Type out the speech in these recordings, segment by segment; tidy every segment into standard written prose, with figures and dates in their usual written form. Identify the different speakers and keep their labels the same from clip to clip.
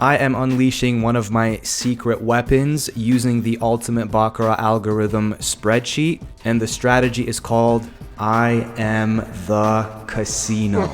Speaker 1: I am unleashing one of my secret weapons using the ultimate Baccarat algorithm spreadsheet, and the strategy is called I am the casino.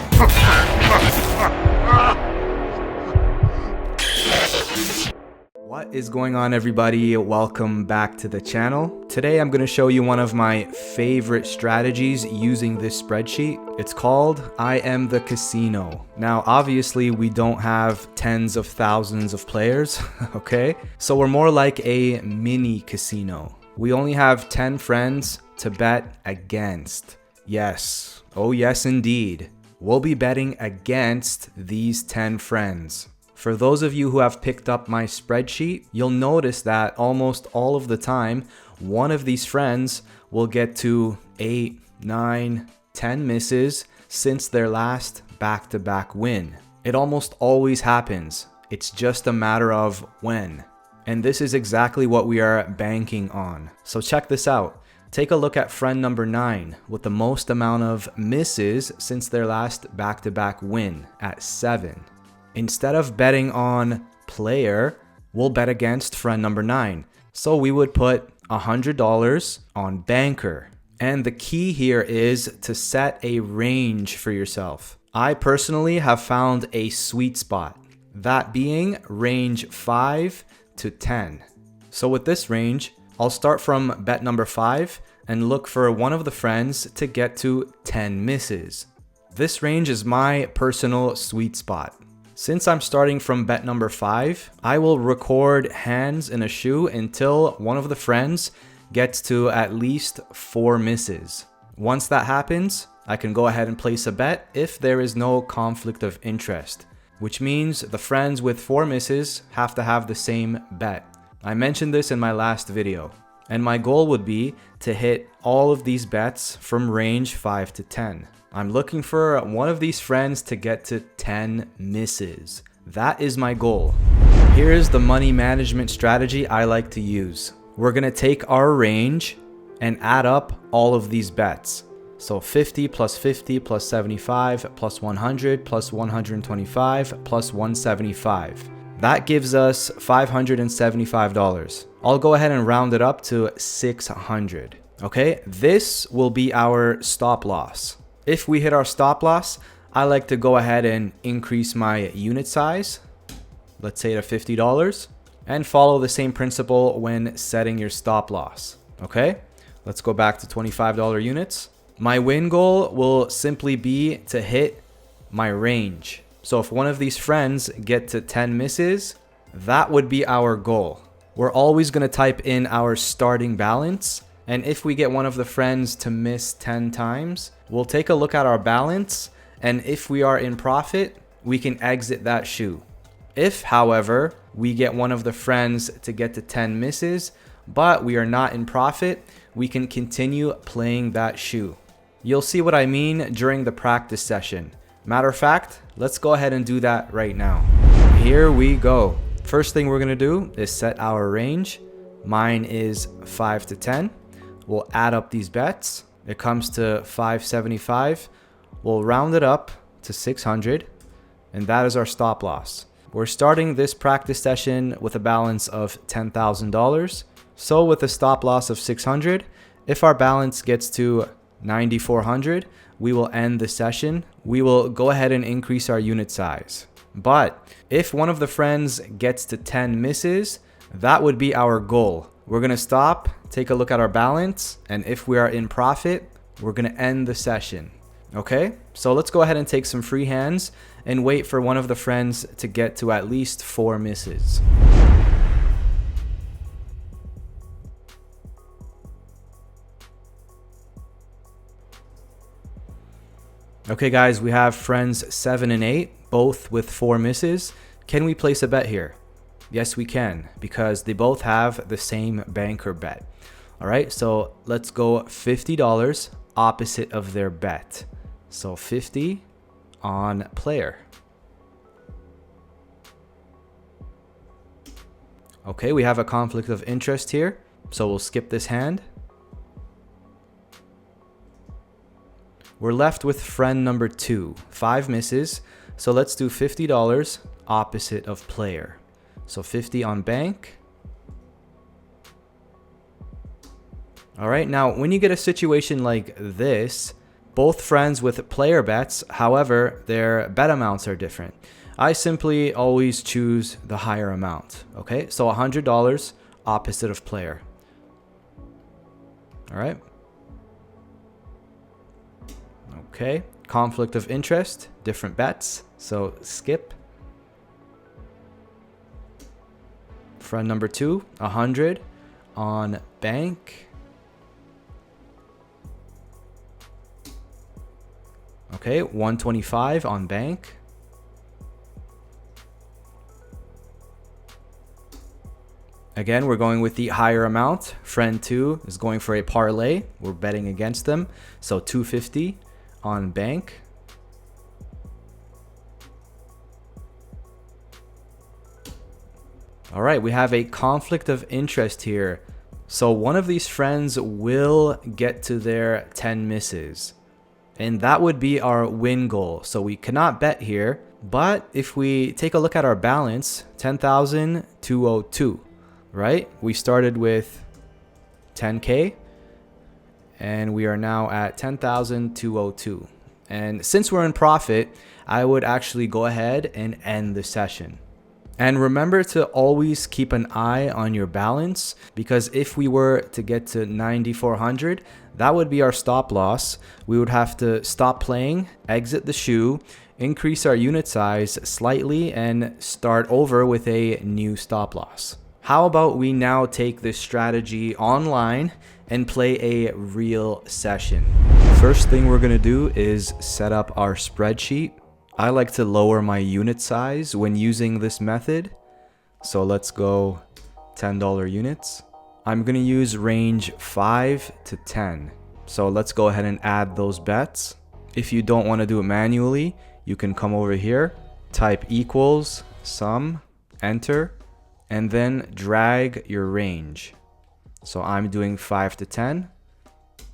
Speaker 1: What is going on, everybody? Welcome back to the channel. Today I'm going to show you one of my favorite strategies using this spreadsheet. It's called I am the casino. Now obviously we don't have tens of thousands of players, okay? So we're more like a mini casino. We only have 10 friends to bet against. Yes, oh yes indeed. We'll be betting against these 10 friends. For those of you who have picked up my spreadsheet, you'll notice that almost all of the time, one of these friends will get to 8, 9, 10 misses since their last back-to-back win. It almost always happens. It's just a matter of when. And this is exactly what we are banking on. So check this out. Take a look at friend number 9 with the most amount of misses since their last back-to-back win at 7. Instead of betting on player, we'll bet against friend number 9. So we would put $100 on banker. And the key here is to set a range for yourself. I personally have found a sweet spot, that being range 5 to 10. So with this range, I'll start from bet number 5 and look for one of the friends to get to 10 misses. This range is my personal sweet spot. Since I'm starting from bet number 5, I will record hands in a shoe until one of the friends gets to at least 4 misses. Once that happens, I can go ahead and place a bet if there is no conflict of interest, which means the friends with 4 misses have to have the same bet. I mentioned this in my last video, and my goal would be to hit all of these bets from range 5 to 10. I'm looking for one of these friends to get to 10 misses. That is my goal. Here's the money management strategy I like to use. We're gonna take our range and add up all of these bets. So 50 plus 50 plus 75 plus 100 plus 125 plus 175. That gives us $575. I'll go ahead and round it up to 600. Okay, this will be our stop loss. If we hit our stop loss, I like to go ahead and increase my unit size, let's say to $50, and follow the same principle when setting your stop loss. Okay, let's go back to $25 units. My win goal will simply be to hit my range. So if one of these friends get to 10 misses, that would be our goal. We're always going to type in our starting balance. And if we get one of the friends to miss 10 times, we'll take a look at our balance. And if we are in profit, we can exit that shoe. If, however, we get one of the friends to get to 10 misses, but we are not in profit, we can continue playing that shoe. You'll see what I mean during the practice session. Matter of fact, let's go ahead and do that right now. Here we go. First thing we're gonna do is set our range. Mine is 5 to 10. We'll add up these bets. It comes to 575. We'll round it up to 600, and that is our stop loss. We're starting this practice session with a balance of $10,000. So with a stop loss of 600, if our balance gets to 9,400, we will end the session. We will go ahead and increase our unit size. But if one of the friends gets to 10 misses, that would be our goal. We're gonna stop, take a look at our balance, and if we are in profit, we're gonna end the session. Okay, so let's go ahead and take some free hands and wait for one of the friends to get to at least 4 misses. Okay guys, we have friends 7 and 8, both with 4 misses. Can we place a bet here? Yes, we can, because they both have the same banker bet. All right, so let's go $50 opposite of their bet. So 50 on player. Okay, we have a conflict of interest here, so we'll skip this hand. We're left with friend number 2, 5 misses. So let's do $50 opposite of player. So 50 on bank. All right, now when you get a situation like this, both friends with player bets, however, their bet amounts are different. I simply always choose the higher amount, okay? So $100 opposite of player. All right. Okay, conflict of interest, different bets, so skip. Friend number 2, 100 on bank. Okay, 125 on bank. Again, we're going with the higher amount. Friend 2 is going for a parlay. We're betting against them. So 250 on bank. All right, we have a conflict of interest here. So one of these friends will get to their 10 misses. And that would be our win goal. So we cannot bet here. But if we take a look at our balance, 10,202, right? We started with 10K and we are now at 10,202. And since we're in profit, I would actually go ahead and end the session. And remember to always keep an eye on your balance, because if we were to get to 9,400, that would be our stop loss. We would have to stop playing, exit the shoe, increase our unit size slightly, and start over with a new stop loss. How about we now take this strategy online and play a real session? First thing we're gonna do is set up our spreadsheet. I like to lower my unit size when using this method. So let's go $10 units. I'm gonna use range 5 to 10. So let's go ahead and add those bets. If you don't wanna do it manually, you can come over here, type equals, sum, enter, and then drag your range. So I'm doing 5 to 10,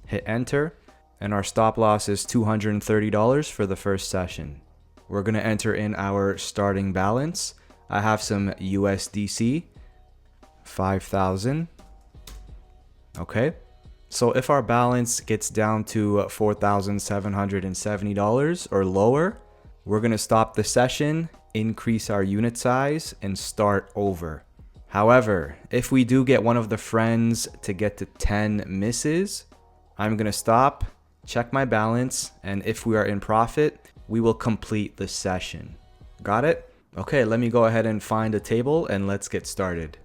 Speaker 1: hit enter, and our stop loss is $230 for the first session. We're gonna enter in our starting balance. I have some USDC, 5,000. Okay, so if our balance gets down to $4,770 or lower, we're gonna stop the session, increase our unit size, and start over. However, if we do get one of the friends to get to 10 misses, I'm gonna stop, check my balance, and if we are in profit, we will complete the session. Got it? Okay, let me go ahead and find a table and let's get started.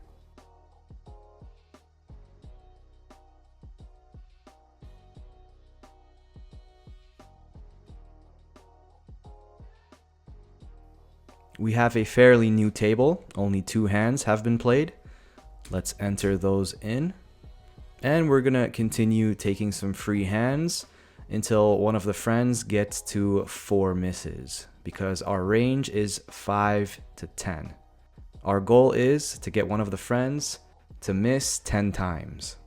Speaker 1: We have a fairly new table. Only 2 hands have been played. Let's enter those in. And we're gonna continue taking some free hands until one of the friends gets to 4 misses, because our range is 5 to 10. Our goal is to get one of the friends to miss 10 times.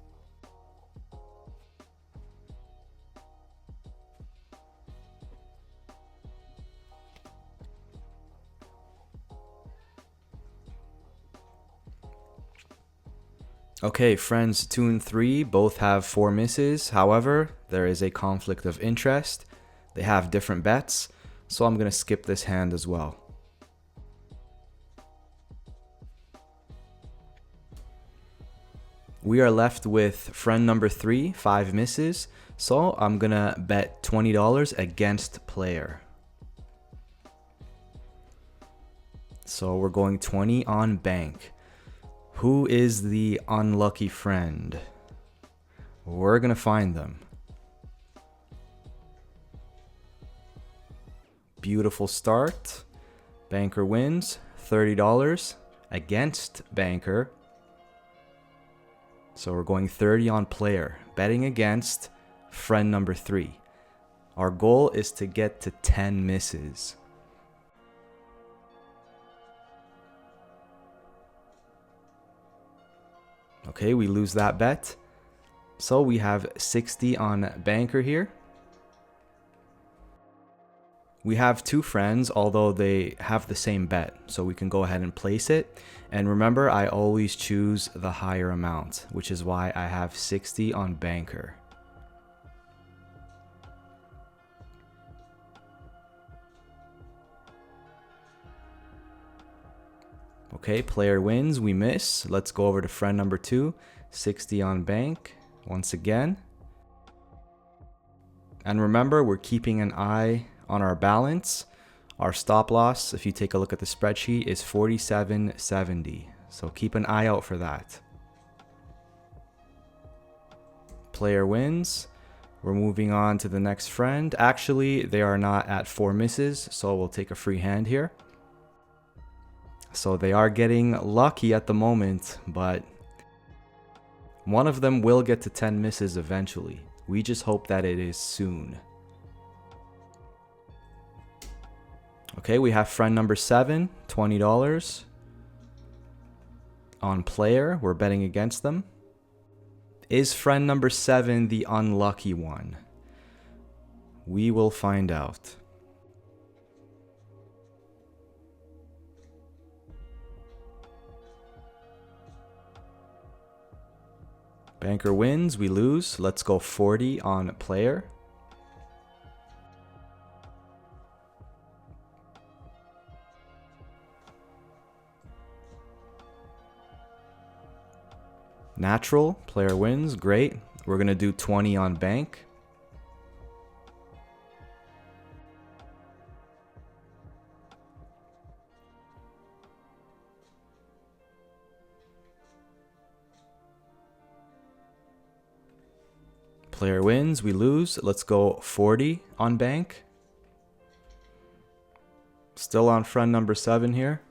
Speaker 1: Okay, friends 2 and 3 both have 4 misses. However, there is a conflict of interest. They have different bets, so I'm going to skip this hand as well. We are left with friend number 3, 5 misses, so I'm going to bet $20 against player. So we're going 20 on bank. Who is the unlucky friend? We're gonna find them. Beautiful start. Banker wins $30 against banker. So we're going 30 on player, betting against friend number 3. Our goal is to get to 10 misses. Okay, we lose that bet. So we have 60 on banker here. We have two friends, although they have the same bet, so we can go ahead and place it. And remember, I always choose the higher amount, which is why I have 60 on banker. Okay, player wins, we miss. Let's go over to friend number 2, 60 on bank, once again. And remember, we're keeping an eye on our balance. Our stop loss, if you take a look at the spreadsheet, is 47.70. So keep an eye out for that. Player wins. We're moving on to the next friend. Actually, they are not at 4 misses, so we'll take a free hand here. So they are getting lucky at the moment, but one of them will get to 10 misses eventually. We just hope that it is soon. Okay, we have friend number 7, $20 on player. We're betting against them. Is friend number 7 the unlucky one? We will find out. Banker wins, we lose. Let's go 40 on player. Natural, player wins, great. We're gonna do 20 on bank. Player wins, we lose. Let's go 40 on bank. Still on friend number 7 here.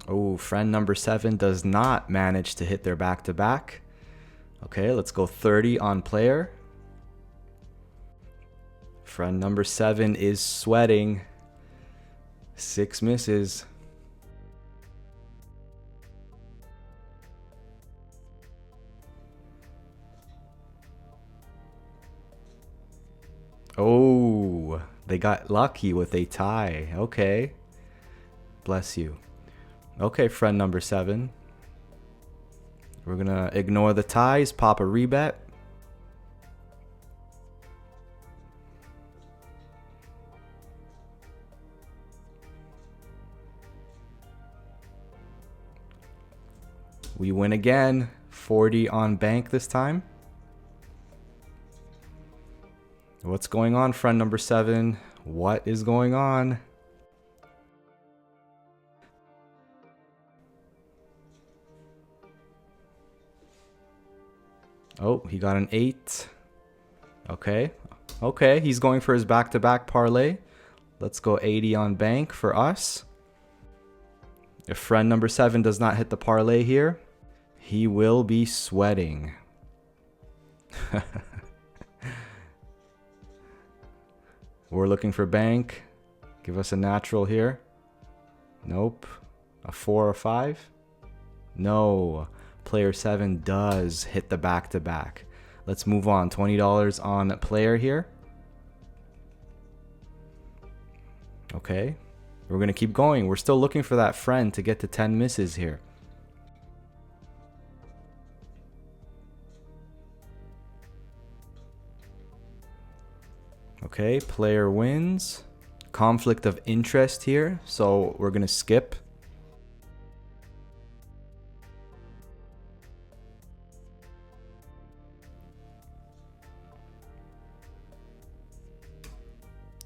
Speaker 1: Oh, friend number 7 does not manage to hit their back-to-back. Okay, let's go 30 on player. Friend number 7 is sweating. 6 misses. Oh, they got lucky with a tie. Okay. Bless you. Okay, friend number 7. We're gonna ignore the ties, pop a rebet. We win again, 40 on bank this time. What's going on, friend number 7? What is going on? Oh, he got an 8. Okay. Okay, he's going for his back-to-back parlay. Let's go 80 on bank for us. If friend number 7 does not hit the parlay here, he will be sweating. We're looking for bank. Give us a natural here. Nope. A 4 or 5? No. Player 7 does hit the back-to-back. Let's move on. $20 on player here. Okay. We're going to keep going. We're still looking for that friend to get to 10 misses here. Okay, player wins. Conflict of interest here, so we're going to skip.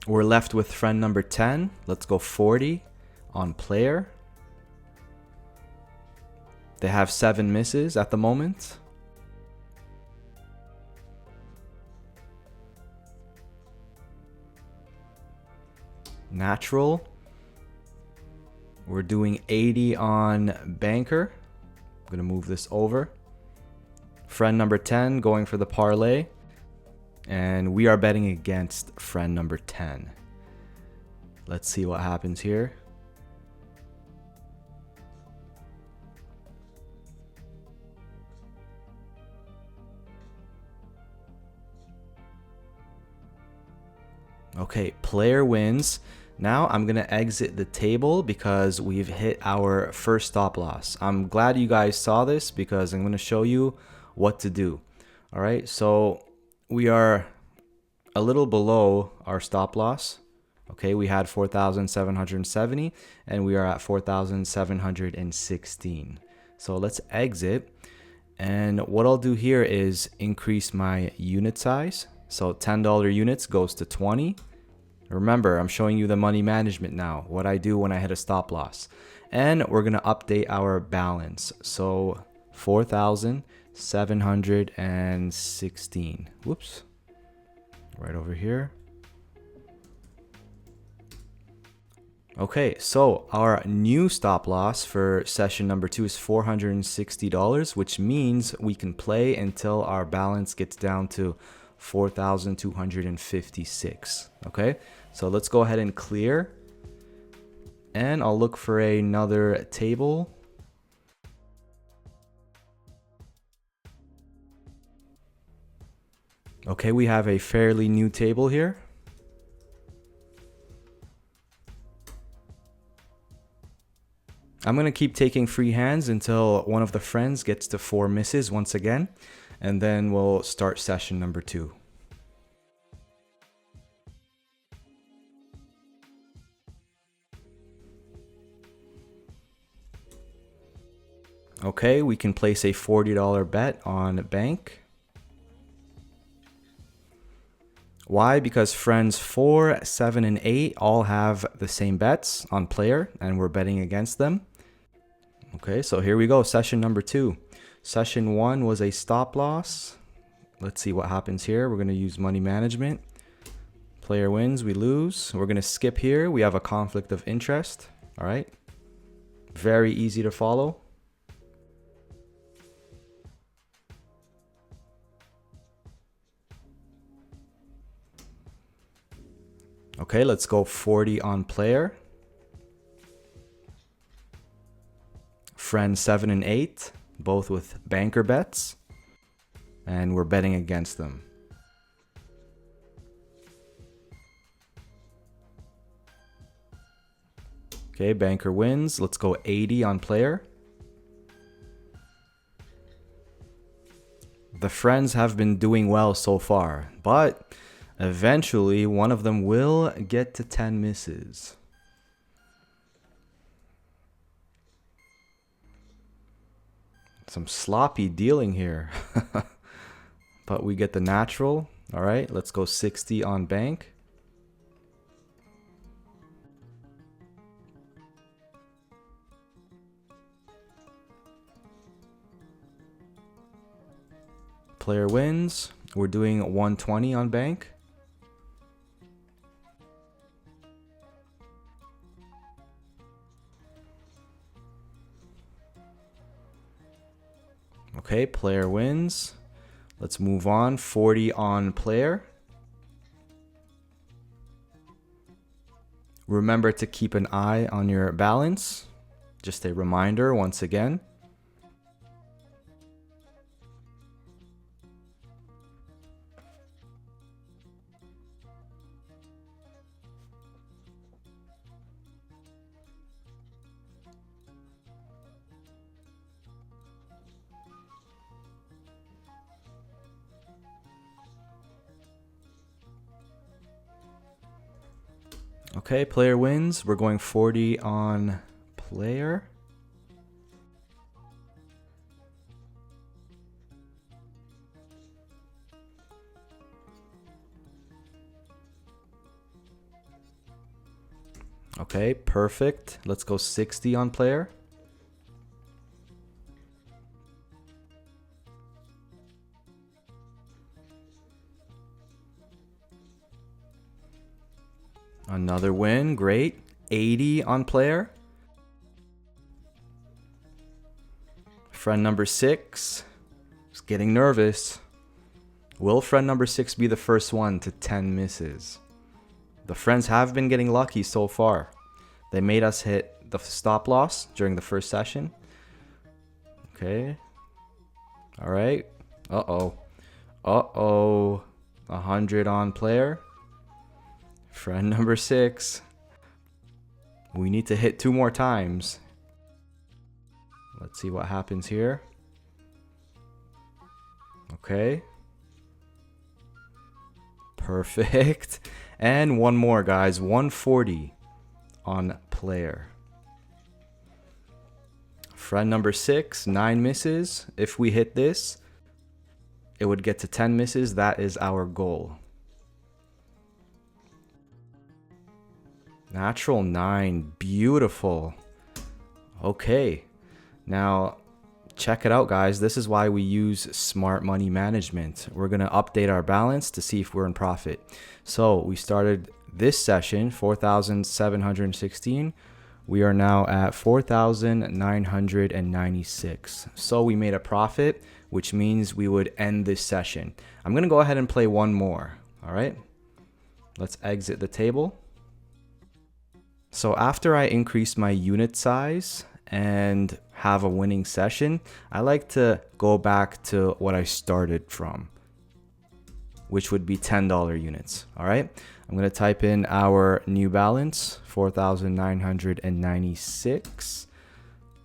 Speaker 1: We're left with friend number 10. Let's go 40 on player. They have 7 misses at the moment. Natural. We're doing 80 on banker. I'm going to move this over. Friend number 10 going for the parlay. And we are betting against friend number 10. Let's see what happens here. Okay, player wins. Now I'm gonna exit the table because we've hit our first stop loss. I'm glad you guys saw this because I'm gonna show you what to do. All right, so we are a little below our stop loss. Okay, we had 4,770 and we are at 4,716. So let's exit. And what I'll do here is increase my unit size. So $10 units goes to 20. Remember, I'm showing you the money management now, what I do when I hit a stop loss. And we're gonna update our balance. So 4,716. Whoops. Right over here. Okay, so our new stop loss for session number 2 is $460, which means we can play until our balance gets down to 4,256. Okay, so let's go ahead and clear. And I'll look for another table. Okay, we have a fairly new table here. I'm going to keep taking free hands until one of the friends gets to 4 misses once again, and then we'll start session number 2. Okay, we can place a $40 bet on bank. Why? Because friends 4, 7, and 8 all have the same bets on player, and we're betting against them. Okay, so here we go, session number 2. Session 1 was a stop loss. Let's see what happens here. We're going to use money management. Player wins, we lose. We're going to skip here. We have a conflict of interest. All right, very easy to follow. Okay, let's go 40 on player. Friends 7 and 8, both with banker bets, and we're betting against them. Okay, banker wins. Let's go 80 on player. The friends have been doing well so far, but eventually one of them will get to 10 misses. Some sloppy dealing here. But we get the natural. All right, let's go 60 on bank. Player wins. We're doing 120 on bank. Okay, player wins. Let's move on. 40 on player. Remember to keep an eye on your balance. Just a reminder once again. Okay, player wins. We're going 40 on player. Okay, perfect. Let's go 60 on player. Another win, great. 80 on player. Friend number 6 is getting nervous. Will friend number 6 be the first one to 10 misses? The friends have been getting lucky so far. They made us hit the stop loss during the first session. Okay. All right. Uh-oh. Uh-oh. 100 on player. Friend number 6. We need to hit 2 more times. Let's see what happens here. Okay. Perfect. And one more, guys. 140 on player. Friend number 6, 9 misses. If we hit this, it would get to 10 misses. That is our goal. Natural 9. Beautiful. Okay. Now, check it out, guys. This is why we use smart money management. We're going to update our balance to see if we're in profit. So we started this session, 4,716. We are now at 4,996. So we made a profit, which means we would end this session. I'm going to go ahead and play one more. All right. Let's exit the table. So after I increase my unit size and have a winning session, I like to go back to what I started from, which would be $10 units. All right. I'm going to type in our new balance, 4,996.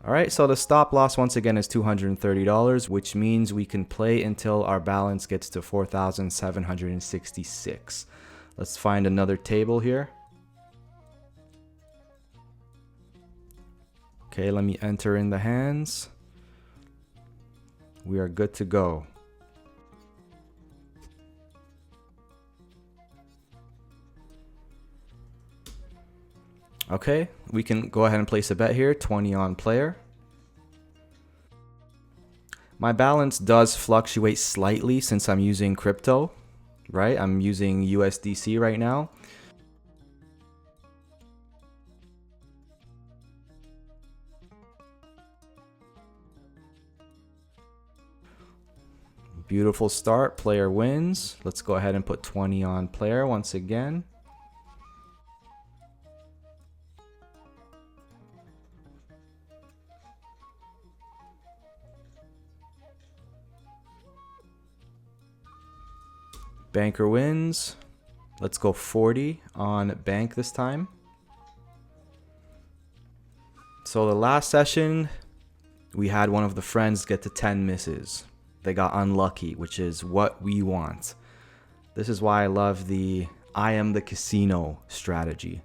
Speaker 1: All right. So the stop loss once again is $230, which means we can play until our balance gets to 4,766. Let's find another table here. Okay, let me enter in the hands. We are good to go. Okay, we can go ahead and place a bet here, 20 on player. My balance does fluctuate slightly since I'm using crypto, right? I'm using USDC right now. Beautiful start. Player wins. Let's go ahead and put 20 on player once again. Banker wins. Let's go 40 on bank this time. So the last session, we had one of the friends get to 10 misses. They got unlucky, which is what we want. This is why I love the I am the casino strategy.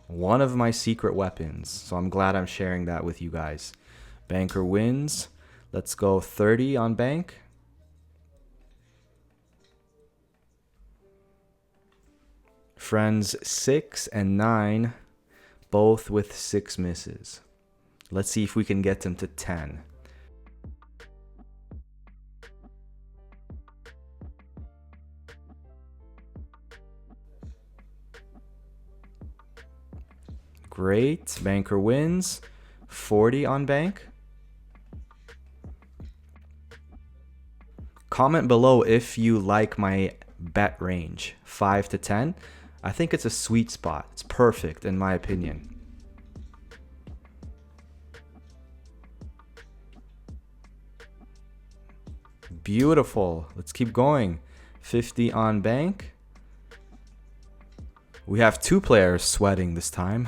Speaker 1: One of my secret weapons. So I'm glad I'm sharing that with you guys. Banker wins. Let's go 30 on bank. Friends 6 and 9, both with 6 misses. Let's see if we can get them to 10. Great. Banker wins. 40 on bank. Comment below if you like my bet range, 5 to 10. I think it's a sweet spot. It's perfect in my opinion. Beautiful. Let's keep going. 50 on bank. We have 2 players sweating this time.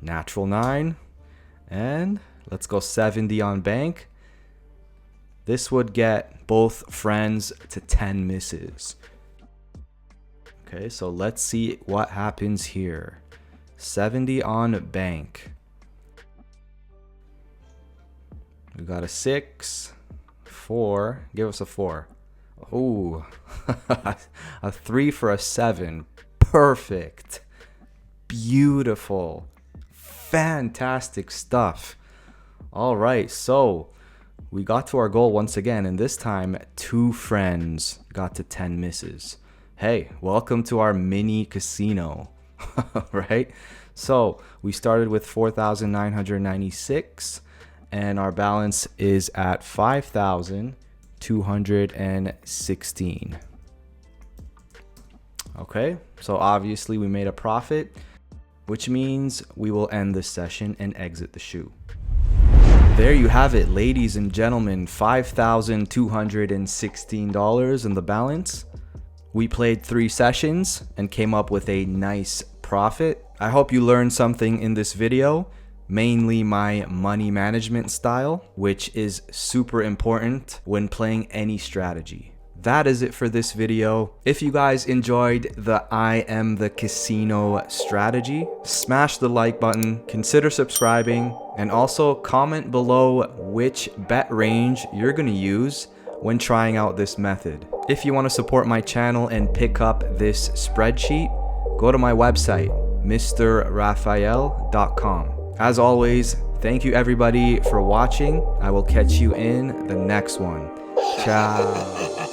Speaker 1: Natural 9. And let's go 70 on bank. This would get both friends to 10 misses. Okay, so let's see what happens here. 70 on bank. We got a 6, 4. Give us a 4. Ooh, a 3 for a 7. Perfect. Beautiful. Fantastic stuff. All right, so we got to our goal once again, and this time 2 friends got to 10 misses. Hey, welcome to our mini casino, right? So we started with 4,996, and our balance is at 5,216. Okay, so obviously we made a profit, which means we will end this session and exit the shoe. there you have it, ladies and gentlemen, $5,216 in the balance. We played 3 sessions and came up with a nice profit. I hope you learned something in this video, mainly my money management style, which is super important when playing any strategy. That is it for this video. If you guys enjoyed the I am the casino strategy, smash the like button, consider subscribing, and also comment below which bet range you're gonna use when trying out this method. If you want to support my channel and pick up this spreadsheet, go to my website, misterrafael.com. As always, thank you everybody for watching. I will catch you in the next one. Ciao.